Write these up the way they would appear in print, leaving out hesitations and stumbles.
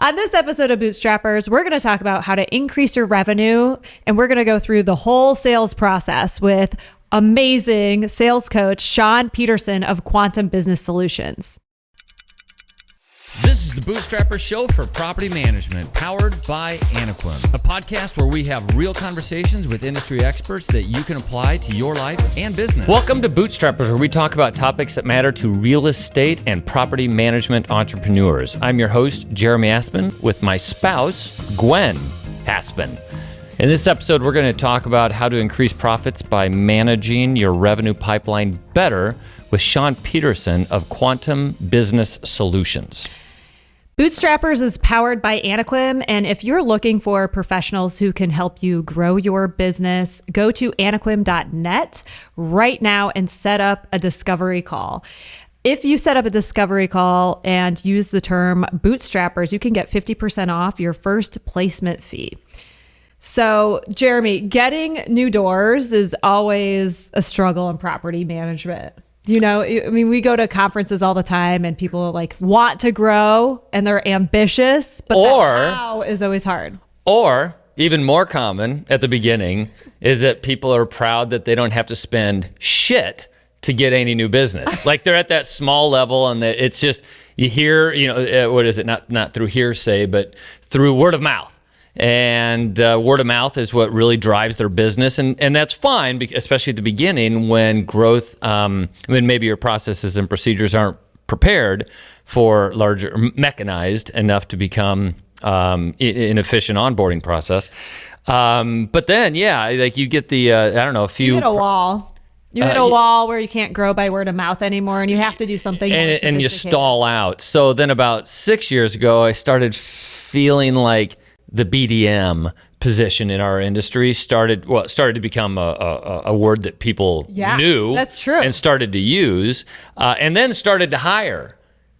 On this episode of Bootstrappers, we're going to talk about how to increase your revenue, and we're going to go through the whole sales process with amazing sales coach Shawn Peterson of Quantum Business Solutions. This is the Bootstrappers Show for property management, powered by Anequim, a podcast where we have real conversations with industry experts that you can apply to your life and business. Welcome to Bootstrappers, where we talk about topics that matter to real estate and property management entrepreneurs. I'm your host, Jeremy Aspin, with my spouse, Gwen Aspin. In this episode, we're going to talk about how to increase profits by managing your revenue pipeline better with Shawn Peterson of Quantum Business Solutions. Bootstrappers is powered by Anequim, and if you're looking for professionals who can help you grow your business, go to anequim.net right now and set up a discovery call. If you set up a discovery call and use the term Bootstrappers, you can get 50% off your first placement fee. So, Jeremy, getting new doors is always a struggle in property management. You know, I mean, we go to conferences all the time and people like want to grow and they're ambitious, but the how is always hard. Or even more common at the beginning is that people are proud that they don't have to spend shit to get any new business. Like they're at that small level and it's just, you hear, what is it? Not through hearsay, but through word of mouth. And word of mouth is what really drives their business. And that's fine, especially at the beginning when growth, when maybe your processes and procedures aren't prepared for larger, mechanized enough to become an efficient onboarding process. But then, like you get the, you hit a wall. You hit a wall where you can't grow by word of mouth anymore and you have to do something and you stall out. So then about 6 years ago, I started feeling like the BDM position in our industry started to become a word that people knew. That's true. And started to use, and then started to hire.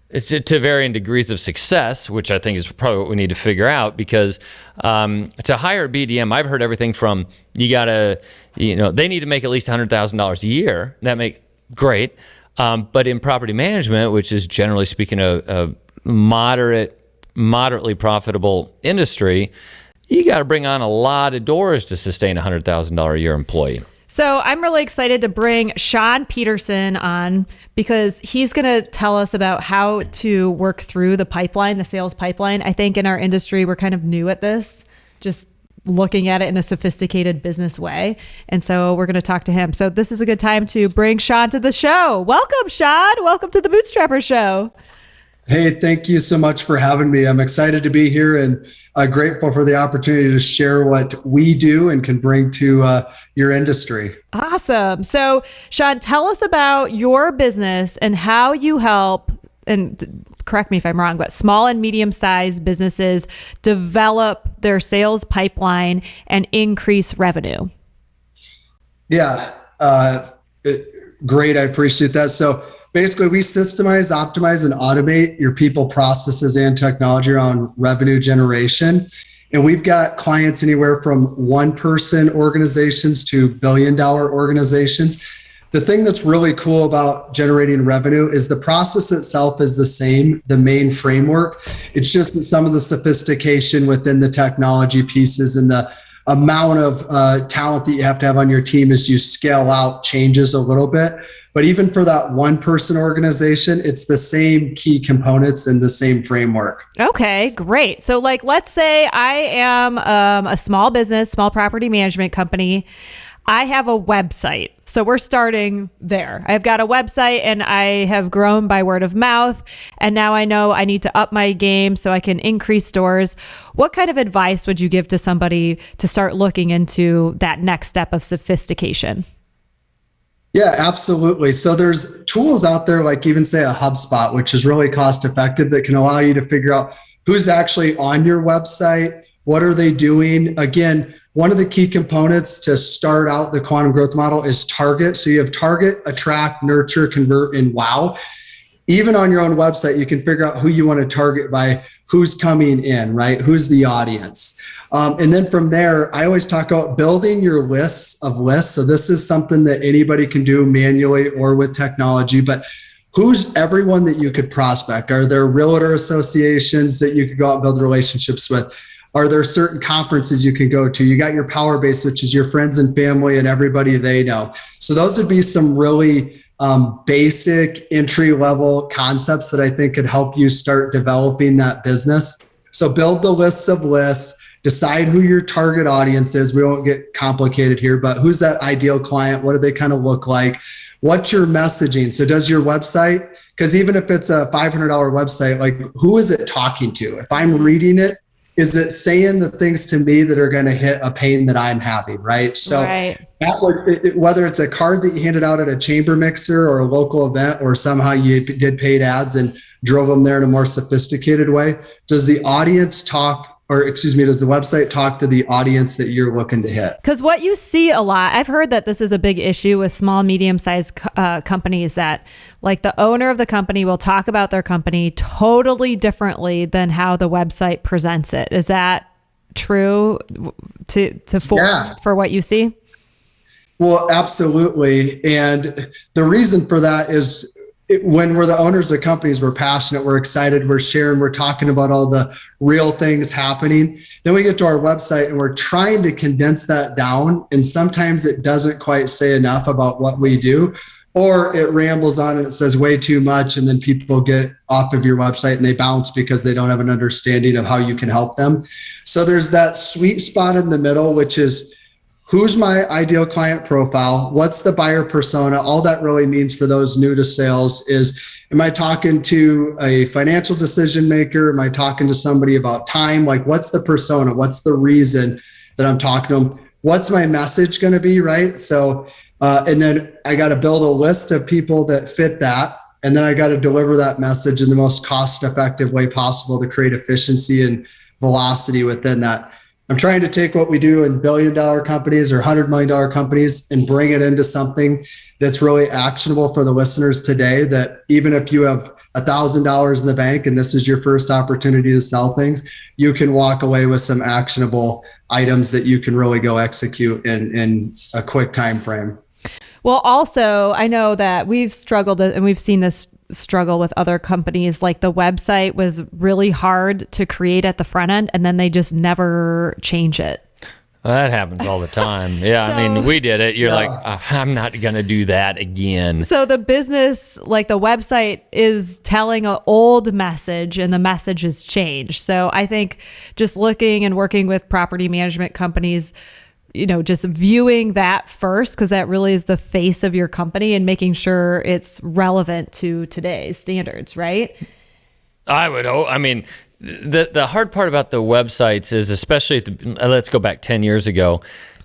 It's to varying degrees of success, which I think is probably what we need to figure out, because to hire a BDM, I've heard everything from they need to make at least $100,000 a year. That make great. But in property management, which is generally speaking a moderately profitable industry, you got to bring on a lot of doors to sustain a $100,000 a year employee. So I'm really excited to bring Shawn Peterson on because he's going to tell us about how to work through the pipeline, the sales pipeline. I think in our industry, we're kind of new at this, just looking at it in a sophisticated business way. And so we're going to talk to him. So this is a good time to bring Shawn to the show. Welcome, Shawn. Welcome to the Bootstrapper Show. Hey, thank you so much for having me. I'm excited to be here and grateful for the opportunity to share what we do and can bring to your industry. Awesome. So, Shawn, tell us about your business and how you help, and correct me if I'm wrong, but small and medium-sized businesses develop their sales pipeline and increase revenue. Yeah, great. I appreciate that. So, basically, we systemize, optimize, and automate your people, processes, and technology around revenue generation. And we've got clients anywhere from one-person organizations to billion-dollar organizations. The thing that's really cool about generating revenue is the process itself is the same, the main framework. It's just that some of the sophistication within the technology pieces and the amount of talent that you have to have on your team as you scale out changes a little bit. But even for that one person organization, it's the same key components and the same framework. Okay, great. So let's say I am a small business, small property management company. I have a website. So we're starting there. I've got a website and I have grown by word of mouth. And now I know I need to up my game so I can increase doors. What kind of advice would you give to somebody to start looking into that next step of sophistication? Yeah, absolutely. So there's tools out there like even say a HubSpot, which is really cost effective, that can allow you to figure out who's actually on your website, what are they doing. Again, one of the key components to start out the quantum growth model is target. So you have target, attract, nurture, convert, and wow. Even on your own website, you can figure out who you want to target by who's coming in, right? Who's the audience? And then from there, I always talk about building your lists of lists. So this is something that anybody can do manually or with technology, but who's everyone that you could prospect? Are there realtor associations that you could go out and build relationships with? Are there certain conferences you can go to? You got your power base, which is your friends and family and everybody they know. So those would be some really basic entry level concepts that I think could help you start developing that business. So build the lists of lists, decide who your target audience is. We won't get complicated here, but who's that ideal client? What do they kind of look like? What's your messaging? So does your website, because even if it's a $500 website, like who is it talking to? If I'm reading it, is it saying the things to me that are going to hit a pain that I'm having, right? So that would, whether it's a card that you handed out at a chamber mixer or a local event, or somehow you did paid ads and drove them there in a more sophisticated way, does the audience talk, or excuse me, does the website talk to the audience that you're looking to hit? Because what you see a lot, I've heard that this is a big issue with small, medium-sized companies, that like the owner of the company will talk about their company totally differently than how the website presents it. Is that true for what you see? Well, absolutely. And the reason for that is when we're the owners of companies, we're passionate, we're excited, we're sharing, we're talking about all the real things happening. Then we get to our website and we're trying to condense that down. And sometimes it doesn't quite say enough about what we do, or it rambles on and it says way too much. And then people get off of your website and they bounce because they don't have an understanding of how you can help them. So there's that sweet spot in the middle, which is, who's my ideal client profile? What's the buyer persona? All that really means for those new to sales is, am I talking to a financial decision maker? Am I talking to somebody about time? Like, what's the persona? What's the reason that I'm talking to them? What's my message going to be, right? So, and then I got to build a list of people that fit that. And then I got to deliver that message in the most cost-effective way possible to create efficiency and velocity within that. I'm trying to take what we do in billion-dollar companies or $100 million companies and bring it into something that's really actionable for the listeners today, that even if you have $1,000 in the bank and this is your first opportunity to sell things, you can walk away with some actionable items that you can really go execute in a quick time frame. Well, also, I know that we've struggled, and we've seen this struggle with other companies. Like the website was really hard to create at the front end, and then they just never change it. Well, that happens all the time. Yeah, so, I mean, we did it. You're like, I'm not going to do that again. So the business, like the website is telling an old message and the message has changed. So I think just looking and working with property management companies, you know, just viewing that first, because that really is the face of your company, and making sure it's relevant to today's standards, right? I would hope. I mean, the hard part about the websites is, especially let's go back 10 years ago,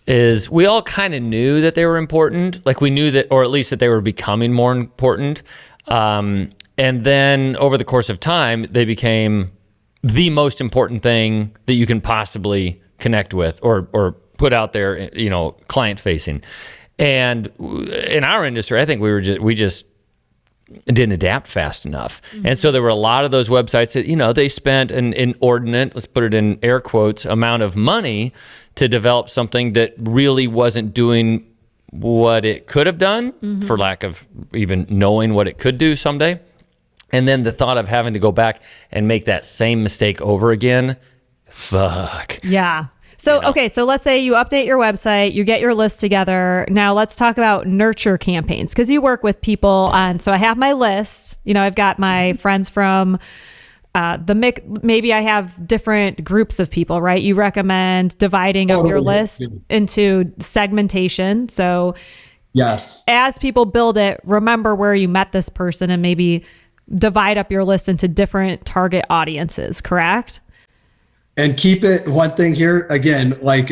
is we all kind of knew that they were important. Like we knew that, or at least that they were becoming more important. And then over the course of time, they became the most important thing that you can possibly connect with or put out there, you know, client facing. And in our industry, I think we just didn't adapt fast enough. Mm-hmm. And so there were a lot of those websites that, you know, they spent an inordinate, let's put it in air quotes, amount of money to develop something that really wasn't doing what it could have done, mm-hmm. for lack of even knowing what it could do someday. And then the thought of having to go back and make that same mistake over again, fuck. Yeah. So, okay, so let's say you update your website, you get your list together. Now let's talk about nurture campaigns, because you work with people on, so I have my list, you know, I've got my friends from maybe I have different groups of people, right? You recommend dividing up your list into segmentation. So yes, as people build it, remember where you met this person and maybe divide up your list into different target audiences, correct? And keep it, one thing here, again, like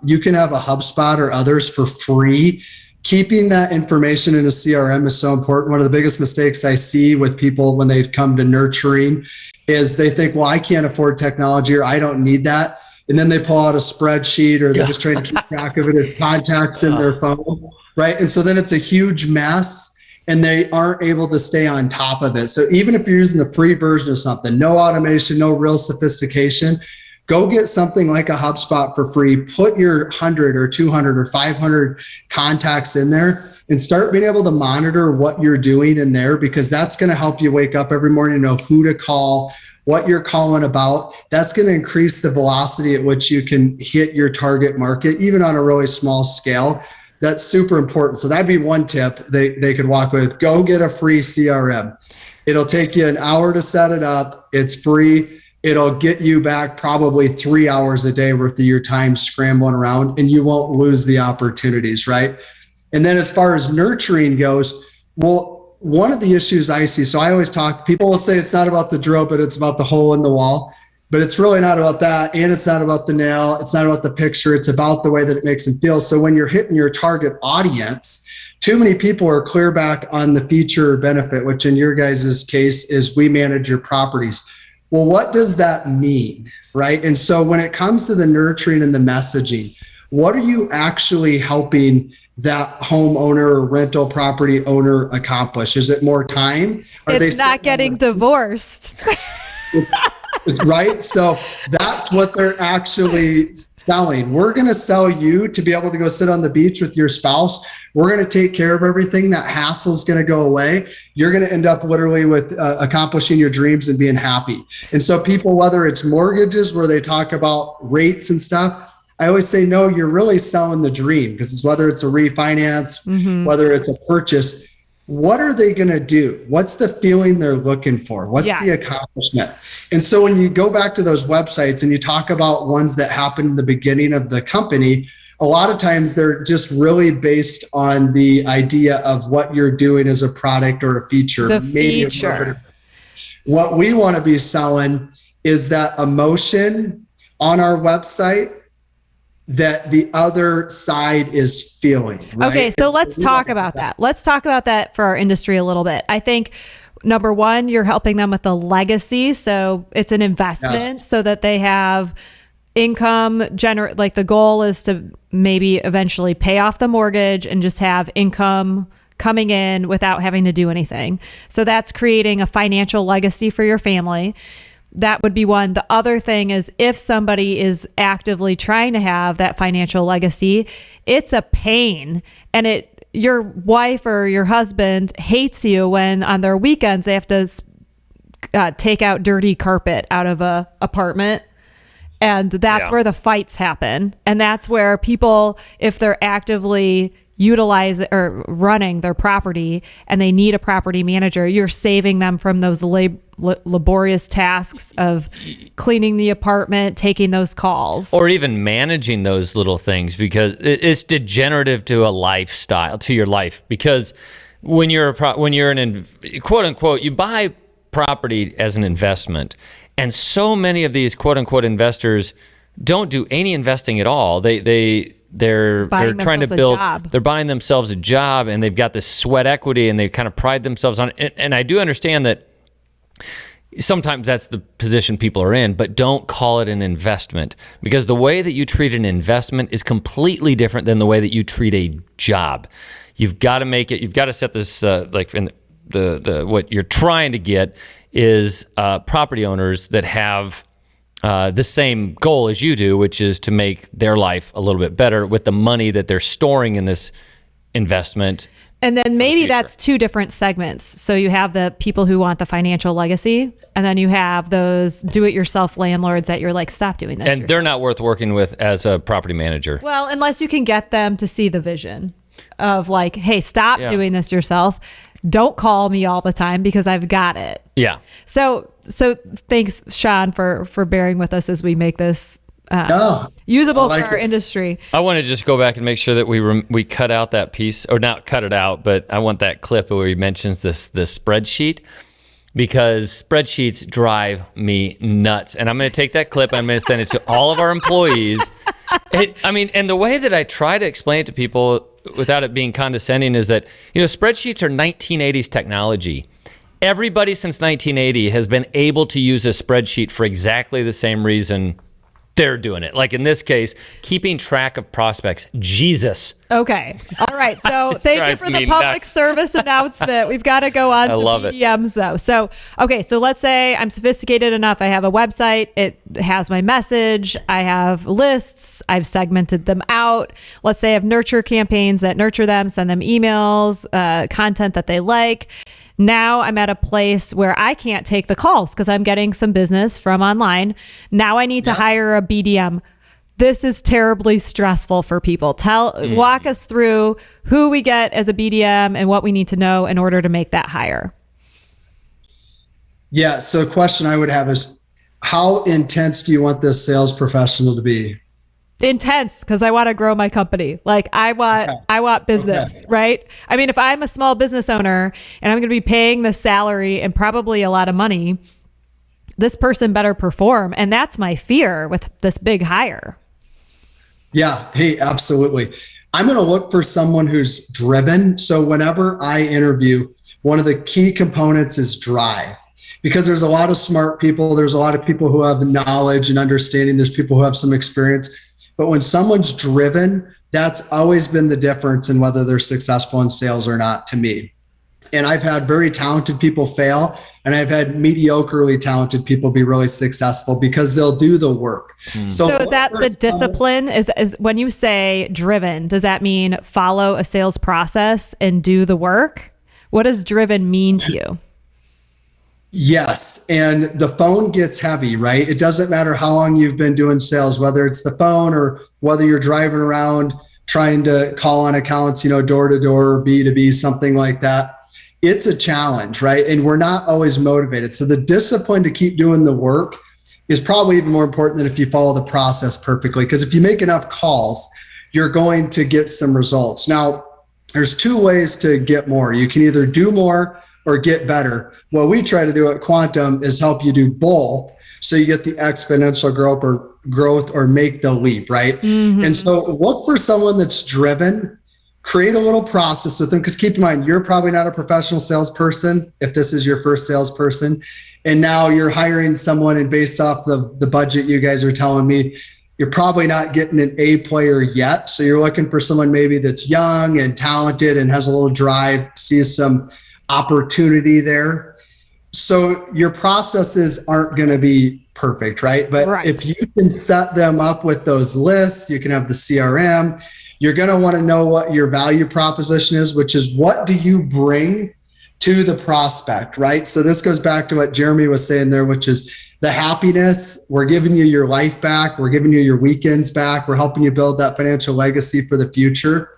you can have a HubSpot or others for free. Keeping that information in a CRM is so important. One of the biggest mistakes I see with people when they come to nurturing is they think, well, I can't afford technology, or I don't need that. And then they pull out a spreadsheet, or they're just trying to keep track of it as contacts in their phone, right? And so then it's a huge mess, and they aren't able to stay on top of it. So even if you're using the free version of something, no automation, no real sophistication, Go get something like a HubSpot for free, put your 100 or 200 or 500 contacts in there and start being able to monitor what you're doing in there, because that's going to help you wake up every morning and know who to call, what you're calling about. That's going to increase the velocity at which you can hit your target market, even on a really small scale. That's super important. So that'd be one tip they could walk with. Go get a free CRM. It'll take you an hour to set it up. It's free. It'll get you back probably 3 hours a day worth of your time scrambling around, and you won't lose the opportunities, right? And then as far as nurturing goes, well, one of the issues I see, so I always talk, people will say it's not about the drill, but it's about the hole in the wall. But it's really not about that. And it's not about the nail. It's not about the picture. It's about the way that it makes them feel. So when you're hitting your target audience, too many people are clear back on the feature or benefit, which in your guys' case is we manage your properties. Well, what does that mean, right? And so when it comes to the nurturing and the messaging, what are you actually helping that homeowner or rental property owner accomplish? Is it more time? It's not getting divorced. It's right. So that's what they're actually selling. We're going to sell you to be able to go sit on the beach with your spouse. We're going to take care of everything. That hassle is going to go away. You're going to end up literally with accomplishing your dreams and being happy. And so people, whether it's mortgages where they talk about rates and stuff, I always say, no, you're really selling the dream, because it's whether it's a refinance, whether it's a purchase. What are they going to do? What's the feeling they're looking for? What's the accomplishment? And so when you go back to those websites and you talk about ones that happen in the beginning of the company, a lot of times they're just really based on the idea of what you're doing as a product or a feature. The feature. What we want to be selling is that emotion on our website that the other side is feeling. Right? Okay, so let's talk about that. Let's talk about that for our industry a little bit. I think number one, you're helping them with the legacy. So it's an investment so that they have income like the goal is to maybe eventually pay off the mortgage and just have income coming in without having to do anything. So that's creating a financial legacy for your family. That would be one. The other thing is, if somebody is actively trying to have that financial legacy, it's a pain. And your wife or your husband hates you when on their weekends they have to take out dirty carpet out of a apartment. And that's where the fights happen. And that's where people, if they're actively utilizing or running their property and they need a property manager, you're saving them from those laborious tasks of cleaning the apartment, taking those calls, or even managing those little things, because it's degenerative to a lifestyle, to your life. Because when you're an quote unquote, you buy property as an investment, and so many of these quote unquote investors don't do any investing at all. They're trying to build, they're buying themselves a job, and they've got this sweat equity, and they kind of pride themselves on it. And I do understand that sometimes that's the position people are in, but don't call it an investment, because the way that you treat an investment is completely different than the way that you treat a job. You've got to make it, you've got to set this, like in what you're trying to get is property owners that have the same goal as you do, which is to make their life a little bit better with the money that they're storing in this investment. And then maybe that's two different segments. So you have the people who want the financial legacy, and then you have those do-it-yourself landlords that you're like, stop doing this. And they're not worth working with as a property manager. Well, unless you can get them to see the vision of like, hey, stop doing this yourself. Don't call me all the time because I've got it. Yeah. So thanks, Shawn, for bearing with us as we make this usable for our industry. I want to just go back and make sure that we cut out that piece, or not cut it out, but I want that clip where he mentions this spreadsheet, because spreadsheets drive me nuts. And I'm going to take that clip, I'm going to send it to all of our employees. And the way that I try to explain it to people without it being condescending is that, spreadsheets are 1980s technology. Everybody since 1980 has been able to use a spreadsheet for exactly the same reason they're doing it. Like in this case, keeping track of prospects. Jesus. Okay. All right. So thank you for the public service announcement. We've got to go on to BDMs though. So, okay. So let's say I'm sophisticated enough. I have a website. It has my message. I have lists. I've segmented them out. Let's say I have nurture campaigns that nurture them, send them emails, content that they like. Now I'm at a place where I can't take the calls because I'm getting some business from online. Now I need to hire a BDM. This is terribly stressful for people. Walk us through who we get as a BDM and what we need to know in order to make that hire. Yeah. So the question I would have is, how intense do you want this sales professional to be? Intense, because I want to grow my company. Like I want business, right? I mean, if I'm a small business owner and I'm going to be paying the salary and probably a lot of money, this person better perform. And that's my fear with this big hire. Yeah. Hey, absolutely. I'm going to look for someone who's driven. So whenever I interview, one of the key components is drive. Because there's a lot of smart people. There's a lot of people who have knowledge and understanding. There's people who have some experience. But when someone's driven, that's always been the difference in whether they're successful in sales or not to me. And I've had very talented people fail, and I've had mediocrely talented people be really successful because they'll do the work. So is that the discipline? Is when you say driven, does that mean follow a sales process and do the work? What does driven mean to you? Yes. And the phone gets heavy, right? It doesn't matter how long you've been doing sales, whether it's the phone or whether you're driving around trying to call on accounts, door to door, B2B, something like that. It's a challenge, right? And we're not always motivated. So the discipline to keep doing the work is probably even more important than if you follow the process perfectly. Because if you make enough calls, you're going to get some results. Now, there's two ways to get more. You can either do more or get better. What we try to do at Quantum is help you do both so you get the exponential growth or make the leap, right? Mm-hmm. And so look for someone that's driven, create a little process with them, because keep in mind, you're probably not a professional salesperson if this is your first salesperson. And now you're hiring someone, and based off the budget you guys are telling me, you're probably not getting an A player yet. So you're looking for someone maybe that's young and talented and has a little drive, sees some opportunity there. So your processes aren't going to be perfect, right? But if you can set them up with those lists, you can have the CRM. You're going to want to know what your value proposition is, which is what do you bring to the prospect, right? So this goes back to what Jeremy was saying there, which is the happiness. We're giving you your life back. We're giving you your weekends back. We're helping you build that financial legacy for the future.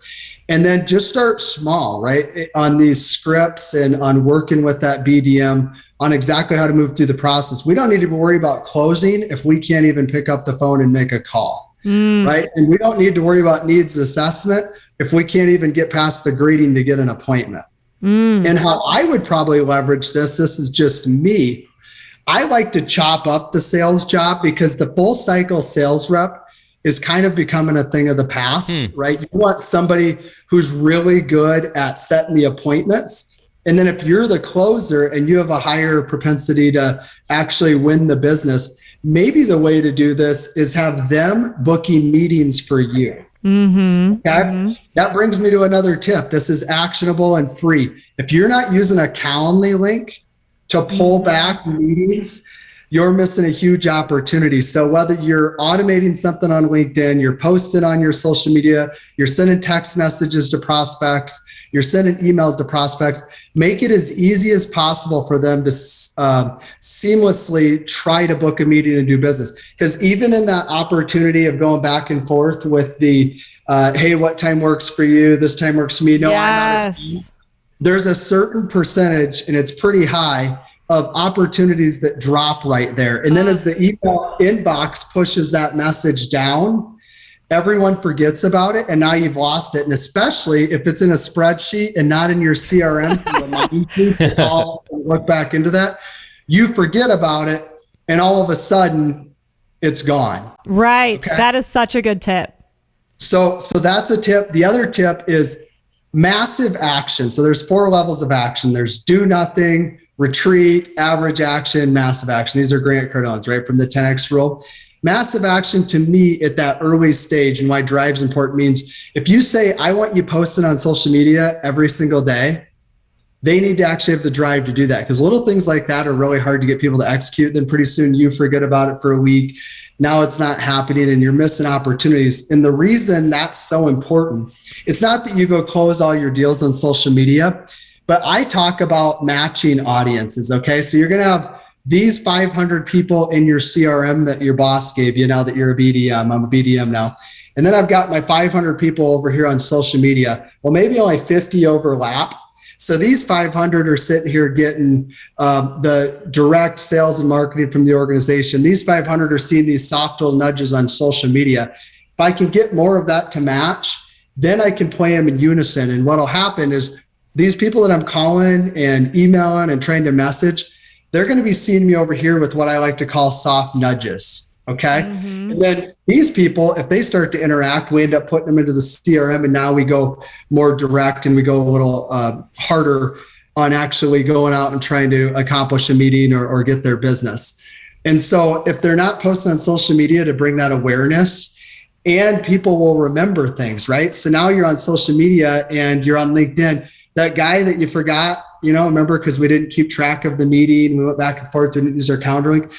And then just start small, right? On these scripts and on working with that BDM on exactly how to move through the process. We don't need to worry about closing if we can't even pick up the phone and make a call, right? And we don't need to worry about needs assessment if we can't even get past the greeting to get an appointment. And how I would probably leverage this is just me. I like to chop up the sales job because the full cycle sales rep is kind of becoming a thing of the past, right? You want somebody who's really good at setting the appointments. And then if you're the closer and you have a higher propensity to actually win the business, maybe the way to do this is have them booking meetings for you. Okay. That brings me to another tip. This is actionable and free. If you're not using a Calendly link to pull back meetings, you're missing a huge opportunity. So whether you're automating something on LinkedIn, you're posting on your social media, you're sending text messages to prospects, you're sending emails to prospects, make it as easy as possible for them to seamlessly try to book a meeting and do business. Because even in that opportunity of going back and forth with the, hey, what time works for you? This time works for me. No, yes. There's a certain percentage, and it's pretty high, of opportunities that drop right there. And then as the email inbox pushes that message down, everyone forgets about it, and now you've lost it. And especially if it's in a spreadsheet and not in your CRM, to remind you to call and look back into that, you forget about it, and all of a sudden it's gone. Right. Okay? That is such a good tip. So that's a tip. The other tip is massive action. So there's 4 levels of action. There's do nothing, retreat, average action, massive action. These are Grant Cardone's, right? From the 10X rule. massive action to me at that early stage, and why drive's important means if you say, I want you posting on social media every single day, they need to actually have the drive to do that, because little things like that are really hard to get people to execute. Then pretty soon you forget about it for a week. Now it's not happening and you're missing opportunities. And the reason that's so important, it's not that you go close all your deals on social media, but I talk about matching audiences. Okay. So you're going to have these 500 people in your CRM that your boss gave you now that you're a BDM. I'm a BDM now. And then I've got my 500 people over here on social media. Well, maybe only 50 overlap. So these 500 are sitting here getting the direct sales and marketing from the organization. These 500 are seeing these soft little nudges on social media. If I can get more of that to match, then I can play them in unison. And what'll happen is these people that I'm calling and emailing and trying to message, they're going to be seeing me over here with what I like to call soft nudges. Okay. Mm-hmm. And then these people, if they start to interact, we end up putting them into the CRM, and now we go more direct and we go a little harder on actually going out and trying to accomplish a meeting or get their business. And so if they're not posting on social media to bring that awareness, and people will remember things, right? So now you're on social media and you're on LinkedIn, that guy that you forgot, remember, because we didn't keep track of the meeting, we went back and forth, didn't use our calendar link.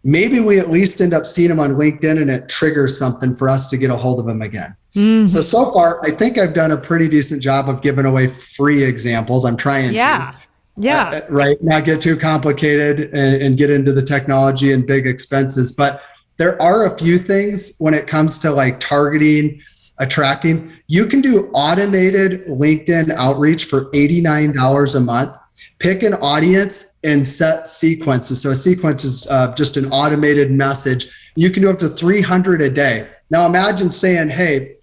Maybe we at least end up seeing him on LinkedIn and it triggers something for us to get a hold of him again. Mm-hmm. So far, I think I've done a pretty decent job of giving away free examples. I'm trying to. Yeah. Right. Not get too complicated and get into the technology and big expenses. But there are a few things when it comes to like targeting, attracting. You can do automated LinkedIn outreach for $89 a month. Pick an audience and set sequences. So a sequence is just an automated message. You can do up to 300 a day. Now imagine saying, hey,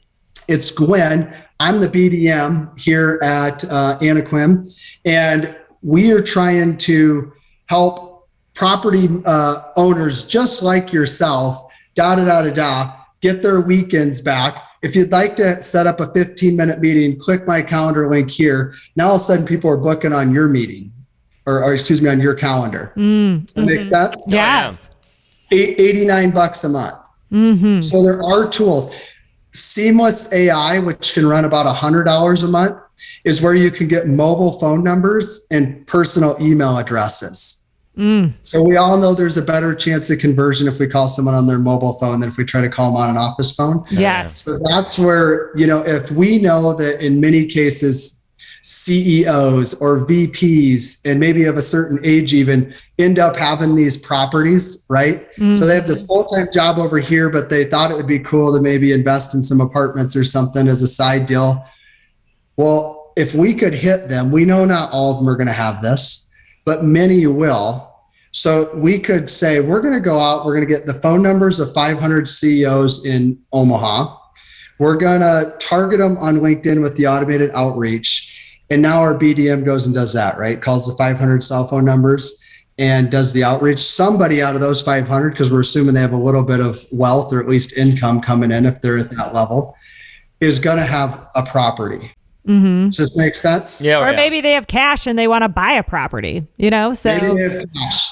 it's Gwen. I'm the BDM here at Anequim, and we are trying to help property owners just like yourself, get their weekends back. If you'd like to set up a 15-minute meeting, click my calendar link here. Now all of a sudden people are booking on your meeting or on your calendar. That makes sense? Yes. $89 a month. Mm-hmm. So there are tools. Seamless AI, which can run about $100 a month, is where you can get mobile phone numbers and personal email addresses. So we all know there's a better chance of conversion if we call someone on their mobile phone than if we try to call them on an office phone. Yes. So that's where, if we know that in many cases, CEOs or VPs, and maybe of a certain age even, end up having these properties, right? Mm-hmm. So they have this full-time job over here, but they thought it would be cool to maybe invest in some apartments or something as a side deal. Well, if we could hit them, we know not all of them are going to have this, but many will. So we could say, we're going to go out, we're going to get the phone numbers of 500 CEOs in Omaha. We're going to target them on LinkedIn with the automated outreach. And now our BDM goes and does that, right? Calls the 500 cell phone numbers and does the outreach. Somebody out of those 500, because we're assuming they have a little bit of wealth or at least income coming in if they're at that level, is going to have a property. Mm-hmm. Does this make sense? Yeah. Or maybe they have cash and they want to buy a property, So maybe they have cash.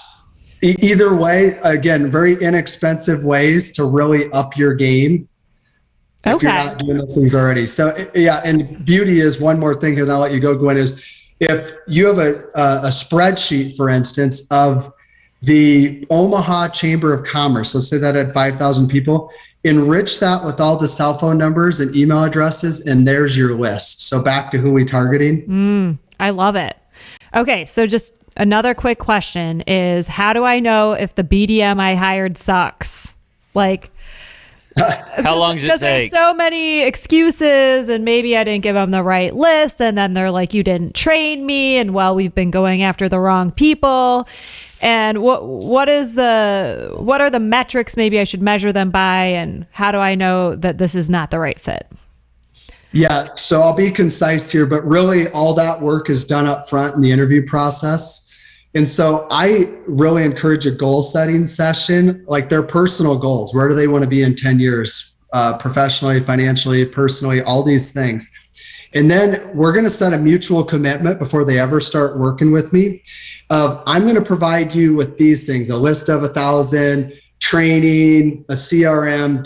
Either way, again, very inexpensive ways to really up your game. If you're not doing those things already. So and beauty is one more thing here, and I'll let you go, Gwen, is if you have a spreadsheet, for instance, of the Omaha Chamber of Commerce, let's say that had 5,000 people, enrich that with all the cell phone numbers and email addresses, and there's your list. So back to who we targeting. I love it. Okay, so just another quick question is, how do I know if the BDM I hired sucks? Like, how long does it take? Because there's so many excuses, and maybe I didn't give them the right list, and then they're like, you didn't train me, and we've been going after the wrong people. And what are the metrics maybe I should measure them by, and how do I know that this is not the right fit? Yeah, so I'll be concise here, but really all that work is done up front in the interview process. And so I really encourage a goal setting session, like their personal goals. Where do they want to be in 10 years, professionally, financially, personally, all these things. And then we're going to set a mutual commitment before they ever start working with me of, I'm going to provide you with these things, a list of 1,000 training, a CRM,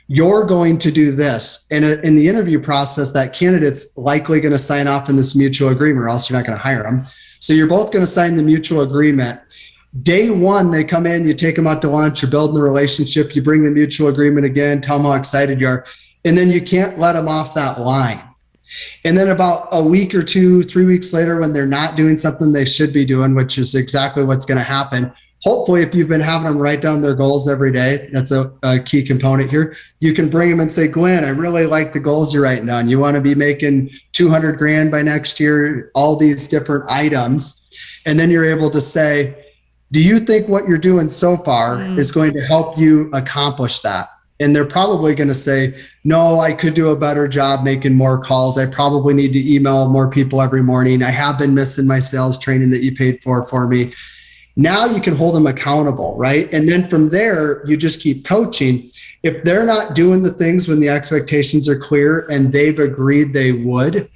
you're going to do this. And in the interview process, that candidate's likely going to sign off in this mutual agreement, or else you're not going to hire them. So you're both going to sign the mutual agreement. Day one, they come in, you take them out to lunch, you're building the relationship, you bring the mutual agreement again, tell them how excited you are, and then you can't let them off that line. And then about a week or 2, 3 weeks later, when they're not doing something they should be doing, which is exactly what's going to happen, hopefully, if you've been having them write down their goals every day, that's a key component here. You can bring them and say, Gwen, I really like the goals you're writing down. You want to be making 200 grand by next year, all these different items. And then you're able to say, do you think what you're doing so far is going to help you accomplish that? And they're probably going to say, no, I could do a better job making more calls. I probably need to email more people every morning. I have been missing my sales training that you paid for me. Now you can hold them accountable, right? And then from there, you just keep coaching. If they're not doing the things when the expectations are clear and they've agreed they would,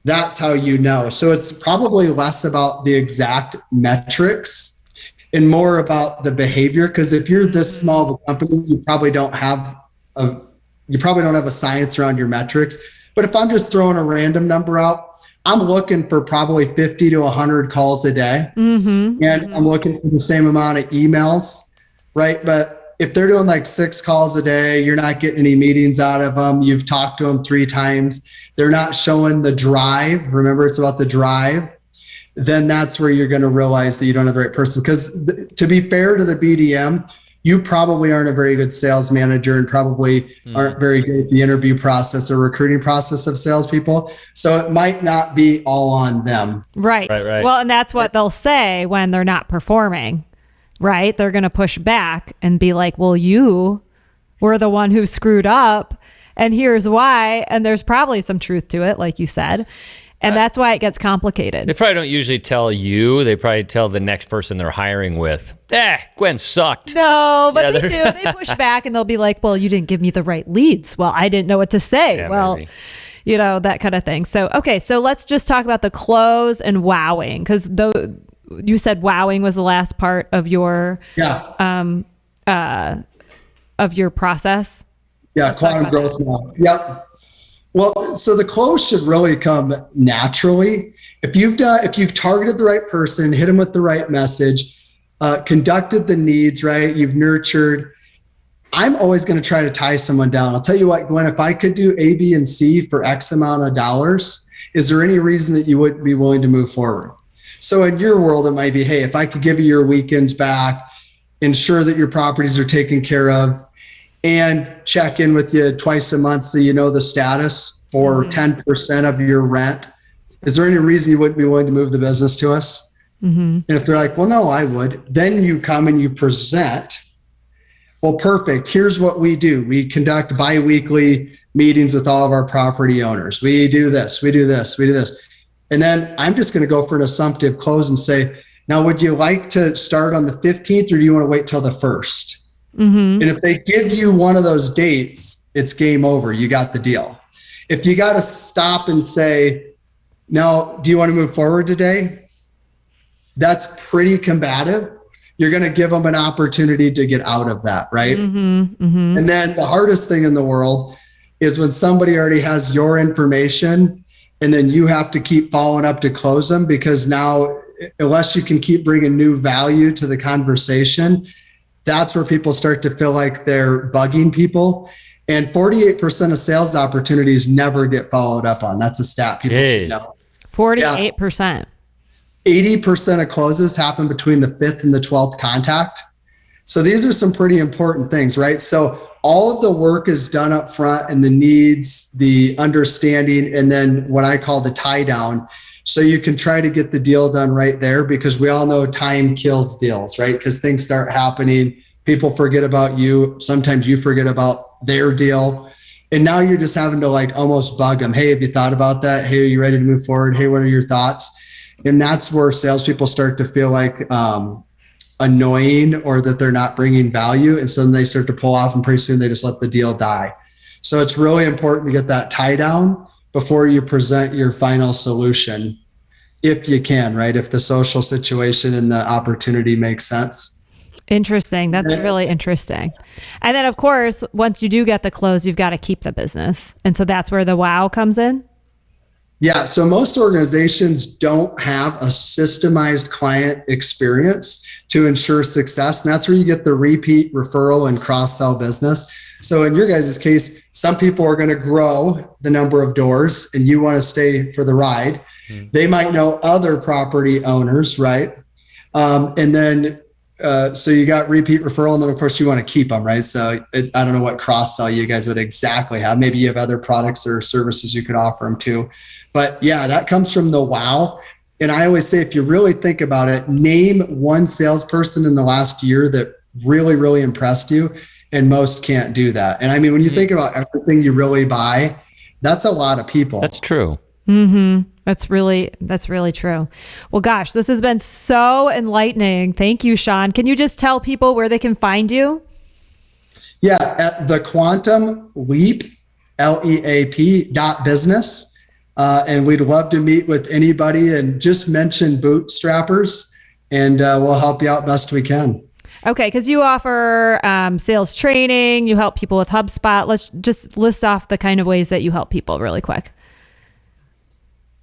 that's how you know. So it's probably less about the exact metrics and more about the behavior. Because if you're this small of a company, you probably don't have a science around your metrics. But if I'm just throwing a random number out, I'm looking for probably 50 to 100 calls a day. And I'm looking for the same amount of emails, right? But if they're doing like 6 calls a day, you're not getting any meetings out of them. You've talked to them 3 times. They're not showing the drive. Remember, it's about the drive. Then that's where you're going to realize that you don't have the right person. Because to be fair to the BDM, you probably aren't a very good sales manager and probably aren't very good at the interview process or recruiting process of salespeople. So it might not be all on them. Right. Well, and that's what they'll say when they're not performing, right? They're going to push back and be like, well, you were the one who screwed up and here's why. And there's probably some truth to it, like you said. And that's why it gets complicated. They probably don't usually tell you. They probably tell the next person they're hiring with, Gwen sucked. No, but they do. They push back and they'll be like, well, you didn't give me the right leads. Well, I didn't know what to say. Yeah, maybe. That kind of thing. So, okay. So let's just talk about the close and wowing. Because you said wowing was the last part of your of your process. Yeah, quantum growth now. Yep. Well, so the close should really come naturally. If you've targeted the right person, hit them with the right message, conducted the needs, right? You've nurtured. I'm always going to try to tie someone down. I'll tell you what, Gwen, if I could do A, B, and C for X amount of dollars, is there any reason that you wouldn't be willing to move forward? So in your world, it might be, hey, if I could give you your weekends back, ensure that your properties are taken care of, and check in with you twice a month so you know the status for 10% of your rent. Is there any reason you wouldn't be willing to move the business to us? And if they're like, well, no, I would, then you come and you present. Well, perfect. Here's what we do. We conduct bi-weekly meetings with all of our property owners. We do this, we do this, we do this. And then I'm just going to go for an assumptive close and say, now, would you like to start on the 15th or do you want to wait till the 1st? And if they give you one of those dates, it's game over. You got the deal. If you got to stop and say, now, do you want to move forward today? That's pretty combative. You're going to give them an opportunity to get out of that, right? And then the hardest thing in the world is when somebody already has your information and then you have to keep following up to close them, because now, unless you can keep bringing new value to the conversation, that's where people start to feel like they're bugging people. And 48% of sales opportunities never get followed up on. That's a stat people should know. 48%. 80% of closes happen between the 5th and the 12th contact. So these are some pretty important things, right? So all of the work is done up front, and the needs, the understanding, and then what I call the tie down. So you can try to get the deal done right there, because we all know time kills deals, right? Because things start happening. People forget about you. Sometimes you forget about their deal. And now you're just having to like almost bug them. Hey, have you thought about that? Hey, are you ready to move forward? Hey, what are your thoughts? And that's where salespeople start to feel like annoying, or that they're not bringing value. And so then they start to pull off, and pretty soon they just let the deal die. So it's really important to get that tie down before you present your final solution, if you can, right? If the social situation and the opportunity makes sense. Interesting. That's really interesting. And then, of course, once you do get the close, you've got to keep the business. And so that's where the wow comes in. Yeah. So most organizations don't have a systemized client experience to ensure success. And that's where you get the repeat, referral, and cross-sell business. So in your guys' case, some people are going to grow the number of doors and you want to stay for the ride. They might know other property owners, right? And then, so you got repeat referral, and then of course you want to keep them, right? So I don't know what cross-sell you guys would exactly have. Maybe you have other products or services you could offer them to. But yeah, that comes from the wow. And I always say, if you really think about it, name one salesperson in the last year that really, really impressed you. And most can't do that. And I mean, when you think about everything you really buy, that's a lot of people. That's true. That's really true. Well, gosh, this has been so enlightening. Thank you, Shawn. Can you just tell people where they can find you? Yeah, at the Quantum Leap, LEAP .business. And we'd love to meet with anybody, and just mention bootstrappers, and we'll help you out best we can. Okay, because you offer sales training, you help people with HubSpot. Let's just list off the kind of ways that you help people really quick.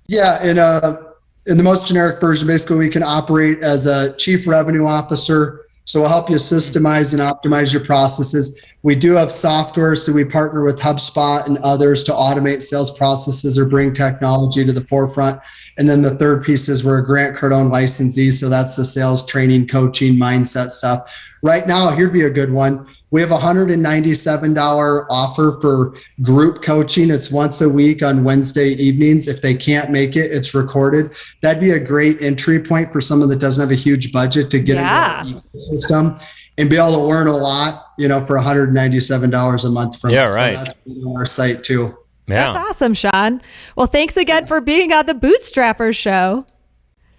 Yeah, in the most generic version, basically we can operate as a chief revenue officer. So we'll help you systemize and optimize your processes. We do have software, so we partner with HubSpot and others to automate sales processes or bring technology to the forefront. And then the third piece is we're a Grant Cardone licensee. So that's the sales training, coaching, mindset stuff. Right now, here'd be a good one. We have a $197 offer for group coaching. It's once a week on Wednesday evenings. If they can't make it, it's recorded. That'd be a great entry point for someone that doesn't have a huge budget to get into our ecosystem and be able to learn a lot, for $197 a month from us. Right. So that's on our site too. Yeah. That's awesome, Shawn. Well, thanks again for being on the Bootstrappers Show.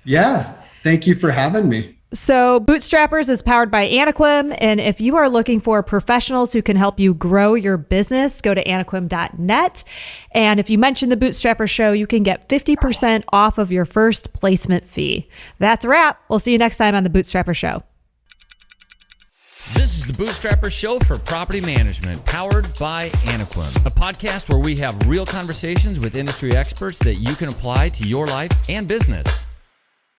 Yeah. Thank you for having me. So Bootstrappers is powered by Anequim. And if you are looking for professionals who can help you grow your business, go to anequim.net. And if you mention the Bootstrappers Show, you can get 50% off of your first placement fee. That's a wrap. We'll see you next time on the Bootstrappers Show. This is the Bootstrapper Show for Property Management, powered by Anequim, a podcast where we have real conversations with industry experts that you can apply to your life and business.